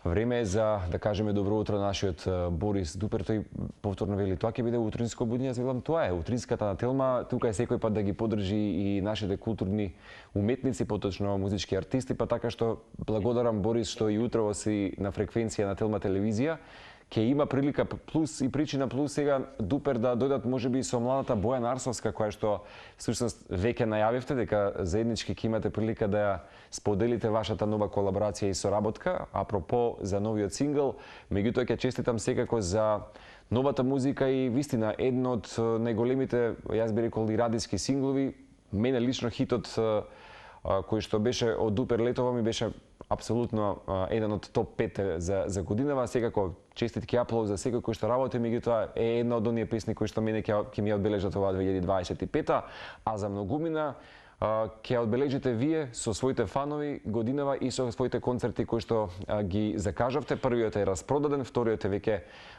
Време е за, да кажеме, добро утро на нашиот Борис Дупер. Тој повторно вели, тоа ќе биде утринско будење, велам тоа е. Утринската на Телма, тука е секој пат да ги поддржи и нашите културни уметници, поточно музички артисти, па така што благодарам Борис што и утрово си на фреквенција на Телма телевизија. Ке има прилика плюс и причина плюс сега Дупер да дојдат можеби со младата Бојана Арсовска, која што всушност веќе најавивте дека заеднички ќе имате прилика да ја споделите вашата нова колаборација и соработка. Апропо за новиот сингл, меѓутоа ќе честитам секако за новата музика и вистина едно од најголемите, јас би рекол, и радиски синглови. Мене лично хитот кој што беше од Дупер летова ми беше апсолутно еден од топ 5 за годинава. Секако честитки аплауз за секој кој што работи, меѓутоа е една од оние песни кои што мене ќе ми одбележат оваа 2025-та, а за многумина ќе одбележите вие со своите фанови годинава и со своите концерти кои што ги закажавте. Првиот е распродаден, вториот е веќе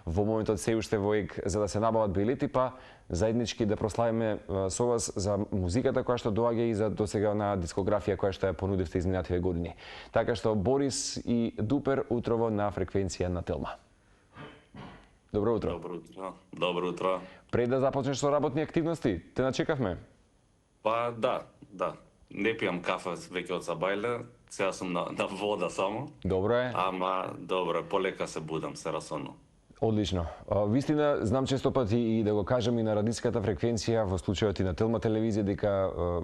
во моментот се уште во ЕГ за да се набават билети, па заеднички да прославиме со вас за музиката која што доаѓа и за досега на дискографија која што ја понудивте изминативе години. Така што Борис и Дупер утрово на фреквенција на Телма. Добро утро. Добро утро. Добро утро. Пред да започнеш со работни активности, те начекавме. Па да. Не пијам кафе веќе од сабајле, сега сум на вода само. Добро е. Ама добро, полека се будам, се расоно. Одлично. Вистина, знам често пати и да го кажам и на радиската фреквенција, во случајот и на Телма телевизија, дека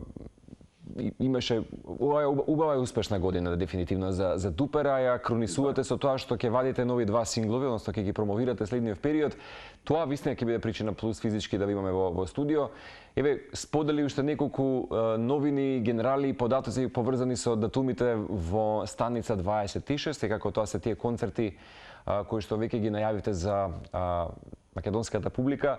имаше убава и успешна година дефинитивно за Дупера, ја кронисувате со тоа што ќе вадите нови два синглови, односно ќе ги промовирате следниот период. Тоа вистина ќе биде причина плюс физички да ви имаме во студио. Еве, сподели уште неколку новини, генерали, податоци поврзани со датумите во станица 26, секако тоа се тие концерти кои што веќе ги најавивте за македонската публика.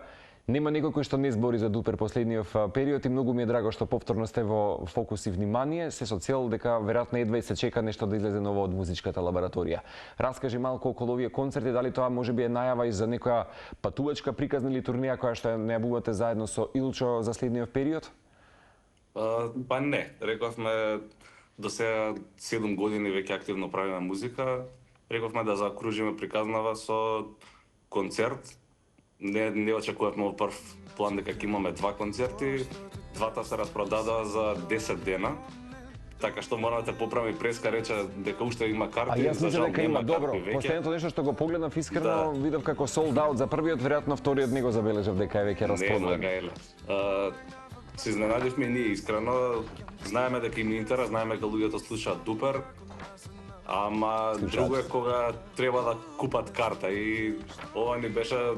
Нема некој кој што не збори за Дупер последниот период и многу ми е драго што повторно сте во фокус и внимание, се со цел дека веројатно едва и се чека нешто да излезе ново од музичката лабораторија. Раскажи малку околу овие концерти, дали тоа можеби е најава и за некоја патувачка приказна или турнеја која што најавувате заедно со Илчо за следниот период? Па не, рековме до сега 7 години веќе активно правиме музика. Рековме да закружиме приказнава со концерт. Не очекувавме во прв план дека ќе имаме два концерти, двата се распродадоа за 10 дена. Така што мора да поправи преска, рече дека уште има карти. А јас мислам дека има, добро. Последното нешто што го погледнав искрено, видов како sold out за првиот, веројатно вториот не го забележав дека е веќе распродаден. Не, се изненадивме и ние искрено. Знаеме дека има интерес, знаеме дека луѓето слушаат Дупер. Ама друго е кога треба да купат карта и ова ни беше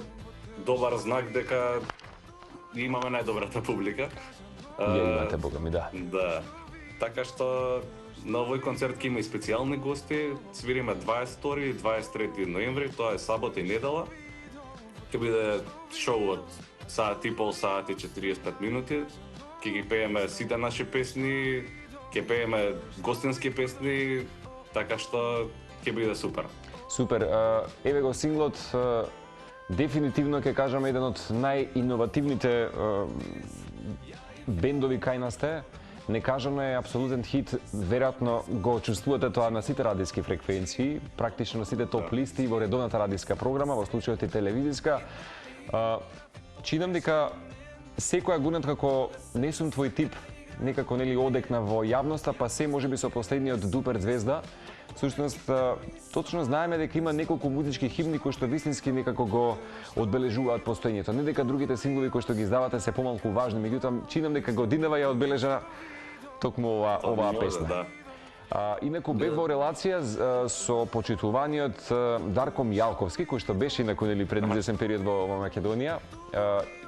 добар знак дека имаме најдобрата публика. Ја имате, бога ми, да. Да. Така што на овој концерт ќе има и специјални гости. Свириме 22 и 23 ноември, тоа е сабота и недела. Ќе биде шоу од саат и пол, саат и 45 минути. Ќе ги пееме сите наши песни, ќе пееме гостински песни, така што ќе биде супер. Супер. Еве го синглот, дефинитивно ќе кажам еден од најиновативните бендови кај нас сте. Некажано е апсолутен хит, веројатно го чувствувате тоа на сите радиски фреквенции, практично на сите топ листи во редовната радиска програма, во случајот и телевизиска. Чинам дека секоја гунат како не сум твој тип, некако нели одекна во јавноста, па се можеби со последниот Дупер звезда. Всушност, точно знаеме дека има неколку музички химни кои што вистински некако го одбележуваат постоењето. Не дека другите синглови кои што ги издавате се помалку важни, меѓутоа чинам дека годинава ја одбележа токму оваа песна. Да. Инаку бев во релација со почитуваниот Дарко Мијалковски, кој што беше инаку нели пред извесен период во Македонија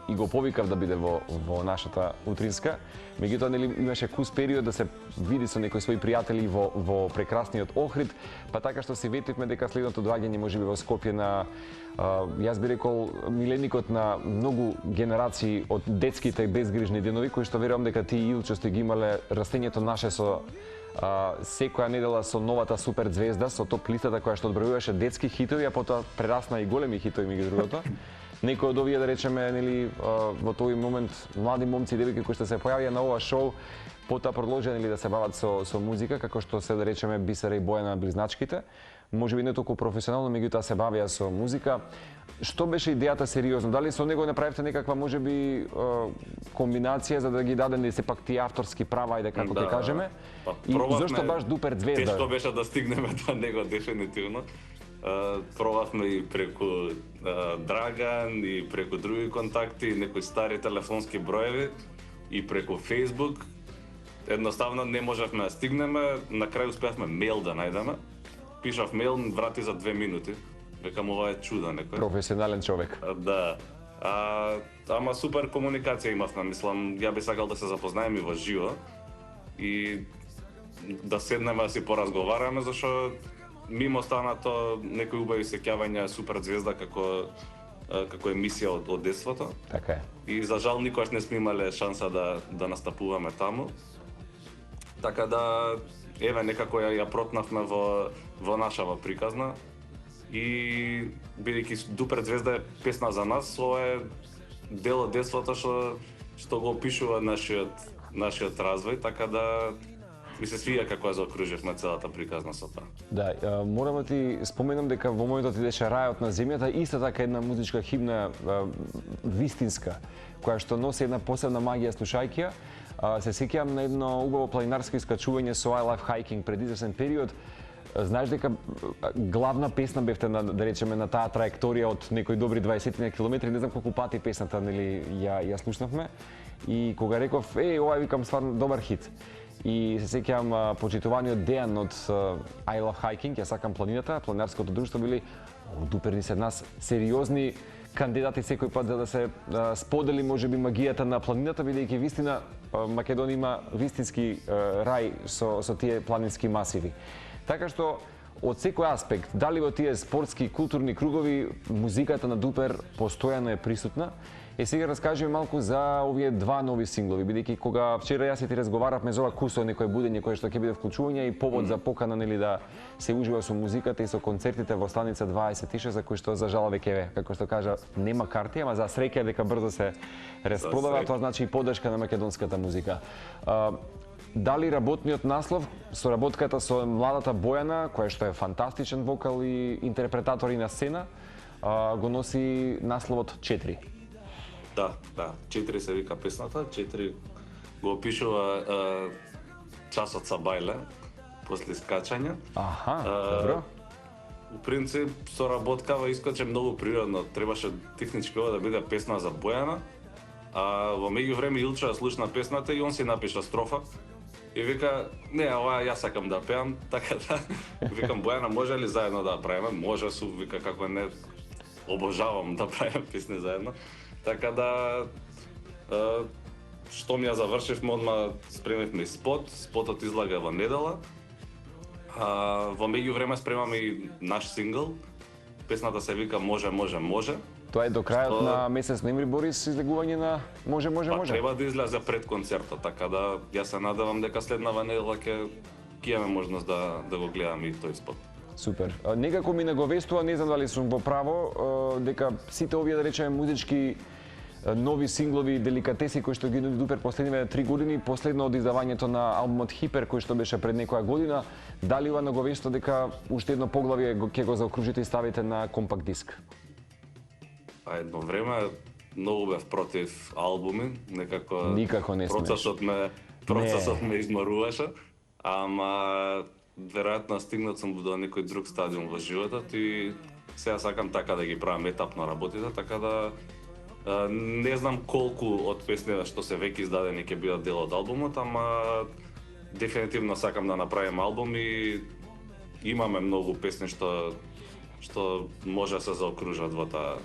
и го повикав да биде во нашата утринска. Меѓутоа нели имаше кус период да се види со некои своји пријатели во прекрасниот Охрид, па така што си ветивме дека следното доаѓање можеби во Скопје на јас би рекол миленикот на многу генерации од детските безгрижни денови, кои што верувам дека ти и Илчо сте ги имале растењето наше со секоја недела со новата супер звезда, со топ листата која што одбројуваше детски хитови, а потоа прерасна и големи хитови меѓу другото. Некои од овие, да речеме, нели, во тој момент млади момци и девојки кои што се појавија на ова шоу, потоа продолжија нели да се бават со музика, како што се да речеме Бисера и Бојана близначките. Можеби не толку професионално, меѓутоа се бавија со музика. Што беше идејата сериозно? Дали со него направивте некаква можеби комбинација за да ги даде сепак тие авторски права, ајде како ќе кажеме? И зошто баш Дупер Звезда? Тешко беше да стигнеме до него дефинитивно. Пробавме и преку Драган, и преку други контакти, и некои стари телефонски броеви, и преку Facebook. Едноставно не можевме да стигнеме, на крај успеавме мејл да најдеме. Пишав мејл, врати за 2 минути. Викам, ова е чудо некој. Професионален човек. Да. Ама супер комуникација имавме, мислам, ја би сакал да се запознаеме во живо и да седнеме да си поразговараме, зашто мимо останато некои убави сеќавања Супер Звезда како емисија од детството. Така е. И за жал никогаш не сме имале шанса да настапуваме таму. Така да еве некако ја протнавме во нашава приказна. И бидејќи Дупер Звезда е песна за нас, ова е дел од детството што го опишува нашиот развој, така да ми се свија како ја заокруживме целата приказна со тоа. Да, морам да ти споменам дека во моментот идеше Рајот на земјата, исто така една музичка химна вистинска, која што носи една посебна магија слушајќи ја. Се сеќавам на едно убаво планинарско искачување со I Love Hiking пред извесен период. Знаеш дека главна песна бевте да речеме на таа траекторија од некои добри 20 на километри, не знам колку пати песната нели ја слушнавме и кога реков ова викам стварно добар хит. И се сеќавам почитуваниот Дејан од I Love Hiking, ја сакам планината, планинарското друштво били Дупер ни се нас сериозни кандидати секој пат за да се сподели можеби магијата на планината, бидејќи вистина Македонија има вистински рај со тие планински масиви. Така што од секој аспект, дали во тие спортски, културни кругови, музиката на Дупер постојано е присутна. И сега раскажи малку за овие два нови синглови, бидејќи кога вчера јас и ти разговаравме за ова кусо некое будење кое што ќе биде вклучување и повод за покана нели да се ужива со музиката и со концертите во станица 26 за кои што за жал веќе како што кажа нема карти, ама за среќа дека брзо се распродава, тоа значи и поддршка на македонската музика. Дали работниот наслов, соработката со младата Бојана, која што е фантастичен вокал и интерпретатор и на сцена, го носи насловот 4. Да, 4 се вика песната, 4 го опишува часот са бајле, после скачање. Добро. У принцип, соработкава искоче многу природно, требаше технички ова да биде песна за Бојана, а во меѓувреме Илчо ја слушна песната и он си напиша строфа. И вика, не, ова јас сакам да пеам, така да, викам, Бојана, може ли заедно да правиме? Може, вика, како не, обожавам да правиме песни заедно. Така да, што ми ја завршивме, одма спремивме и спотот излага во недела. Во меѓувреме спремаме и наш сингл, песната се вика Може, може, може. Тоа е до крајот на месец ноември, Борис, излегување на Може, може, може. Треба да излезе пред концертот, така да јас се надевам дека следнава недела ќе имаме можност да го гледаме и тој спот. Супер. Некако ми наговестува, не знам дали сум во право, дека сите овие, да речеме, музички нови синглови, деликатеси кои што ги нуди Дупер последниве 3 години, последно од издавањето на албумот Хипер кој што беше пред некоја година, дали ова наговестува дека уште едно поглавје ќе го заокружите и ставите на компакт диск? Едно време многу бев против албуми, некако Никако не процесот ме изморуваше, ама веројатно стигнат сум до некој друг стадиум во животот и сега сакам така да ги правам етапно работите, така да не знам колку од песниве што се веќе издадени ќе бидат дел од албумот, ама дефинитивно сакам да направим албум и имаме многу песни што може да се заокружат во таа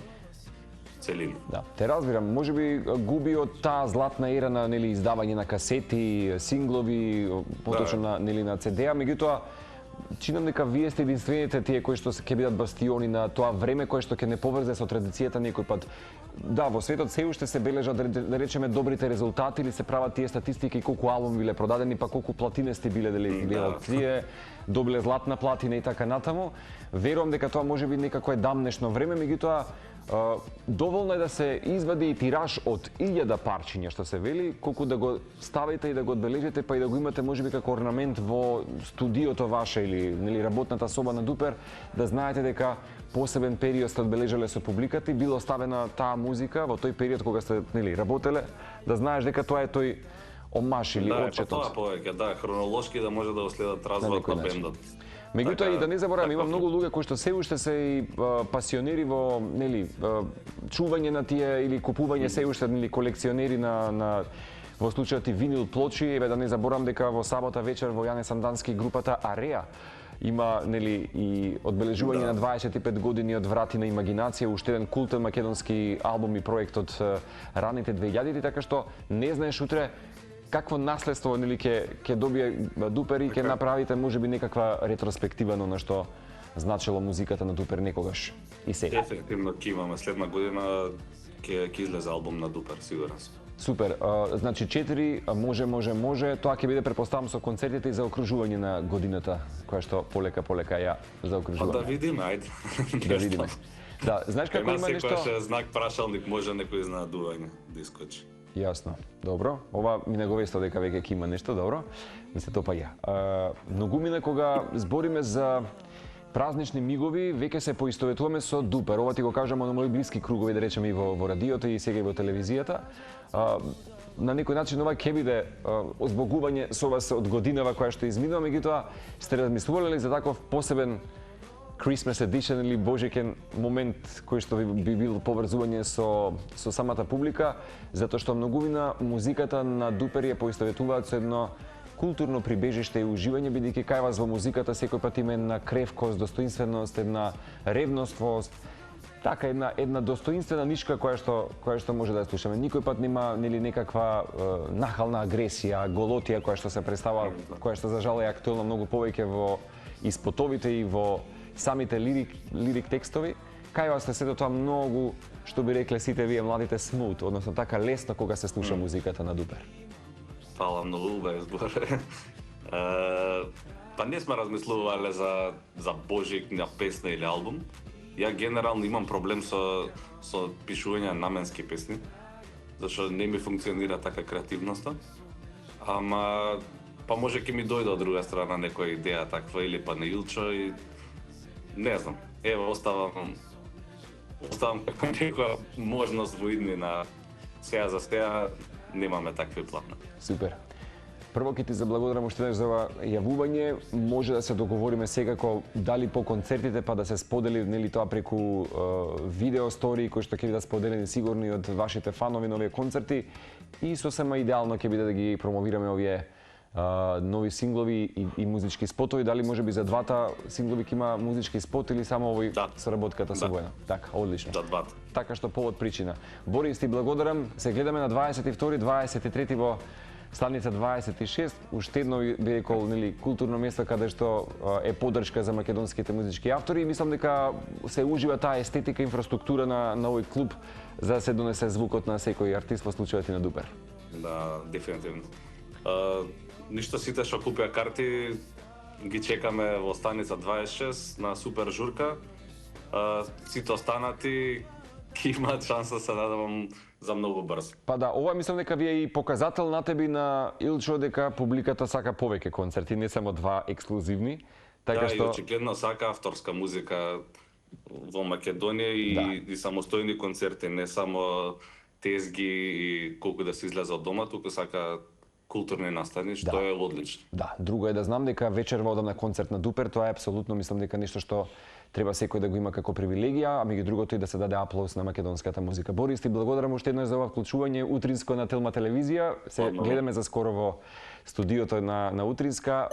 целина. Да, те разбирам, можеби губи од таа златна ера на нели издавање на касети, синглови, поточно на CD-а, меѓутоа чинам дека вие сте единствените тие кои што ќе бидат бастиони на тоа време кое што ќе не поврзе со традицијата некој пат. Да, во светот се уште се бележат, да речеме, добрите резултати или се прават тие статистики колку албуми биле продадени, па колку платинести биле дали од тие. добиле златна платина и така натаму. Верувам дека тоа може би некако е дамнешно време, меѓутоа доволно е да се извади и тираж од 1000 парчиња, што се вели, колку да го ставите и да го одбележите, па и да го имате можеби како орнамент во студиото ваше или нели работната соба на Дупер, да знаете дека посебен период сте одбележале со публиката и било ставена таа музика во тој период кога сте нели работеле, да знаеш дека тоа е тој омаш или отчетот. Да, тоа повеќе, да, хронолошки да може да го следат развојот на бендот. Меѓутоа и да не забораваме, има многу луѓе кои што се уште се и пасионери во нели чување на тие или купување се уште нели колекционери на во случајот и винил плочи, еве да не заборавам дека во сабота вечер во Јане Сандански групата Ареа има нели и одбележување на 25 години од Врати на имагинација, уште еден култен македонски албум и проект од раните 2000-ти, така што не знаеш утре какво наследство нели ќе добие Дупер и ќе направите можеби некаква ретроспектива на што значило музиката на Дупер некогаш и сега. Ефективно ќе имаме следна година ќе излезе албум на Дупер, сигурен сум. Супер. Значи 4 може. Тоа ќе биде претпоставам со концертите и за окружување на годината, која што полека ја заокружуваме. Да видиме, ајде. Да видиме. Да, знаеш како има нешто? Секојаш знак прашалник може некој изненадување да искочи. Јасно. Добро. Ова ми наговеста дека веќе ќе има нешто, добро. Ми се топаѓа. Многумина кога збориме за празнични мигови, веќе се поистоветуваме со Дупер. Ова ти го кажам на мои блиски кругови, да речеме и во радиото и сега и во телевизијата. На некој начин ова ќе биде озбогување со вас од годинава која што изминува, меѓутоа сте размислувале ли за таков посебен Christmas Edition или божекен момент кој што би бил поврзување со самата публика, затоа што многумина музиката на Дупер ја поистоветуваат со едно културно прибежиште и уживање, бидејќи кај вас во музиката секој пат има една кревкост, достоинственост, една ревноствост, така една достоинствена нишка која што може да ја слушаме. Никој пат нема нели некаква нахална агресија, голотија која што се представува, која што за жал е актуелна многу повеќе во испотовите и во самите лирик текстови. Кај вас се тоа многу, што би рекле сите вие младите, смут, односно така лесно кога се слуша музиката на Дупер. Фала, многу убав избор. Па не сме размислувале за божикна песна или албум. Ја генерално имам проблем со пишување на наменски песни, зашто не ми функционира така креативноста. Ама па може ќе ми дојде од друга страна некоја идеја таква или па на Илчо и не знам. Ево оставам како некоја можност во иднина. Сега за сега немаме такви планови. Супер. Прво ќе ти заблагодарам уште еднаш за ова јавување. Може да се договориме секако дали по концертите па да се сподели нели тоа преку видео стори кои што ќе бидат споделени сигурно и од вашите фанови на овие концерти и сосема идеално ќе биде да ги промовираме овие нови синглови и музички спотови. Дали може би за двата синглови ќе има музички спот или само овој соработката со Војна? Така, одлично. За двата. Така што повод причина. Борис, ти благодарам. Се гледаме на 22, 23 во Станица 26, уште едно би рекол нели културно место каде што е поддршка за македонските музички автори и мислам дека се ужива таа естетика и инфраструктура на овој клуб за да се донесе звукот на секој артист во случајот и на Дупер. Да, дефинитивно. Ништо сите што купија карти ги чекаме во Станица 26 на супер журка. Сите останати ќе имаат шанса се надевам за многу брз. Па да, ова мислам дека ви е и показател на тебе на Илчо дека публиката сака повеќе концерти, не само два ексклузивни. Така да, што и очигледно сака авторска музика во Македонија и самостојни концерти, не само тезги и колку да се излезе од дома, туку сака културни настани, што е одлично. Да, друго е да знам дека вечерва одам на концерт на Дупер, тоа е апсолутно мислам дека нешто што треба секој да го има како привилегија, а меѓу другото и да се даде аплауз на македонската музика. Борис, ти благодарам уште еднаш за ова вклучување утринско на Телма телевизија. Се гледаме за скоро во студиото на Утринска.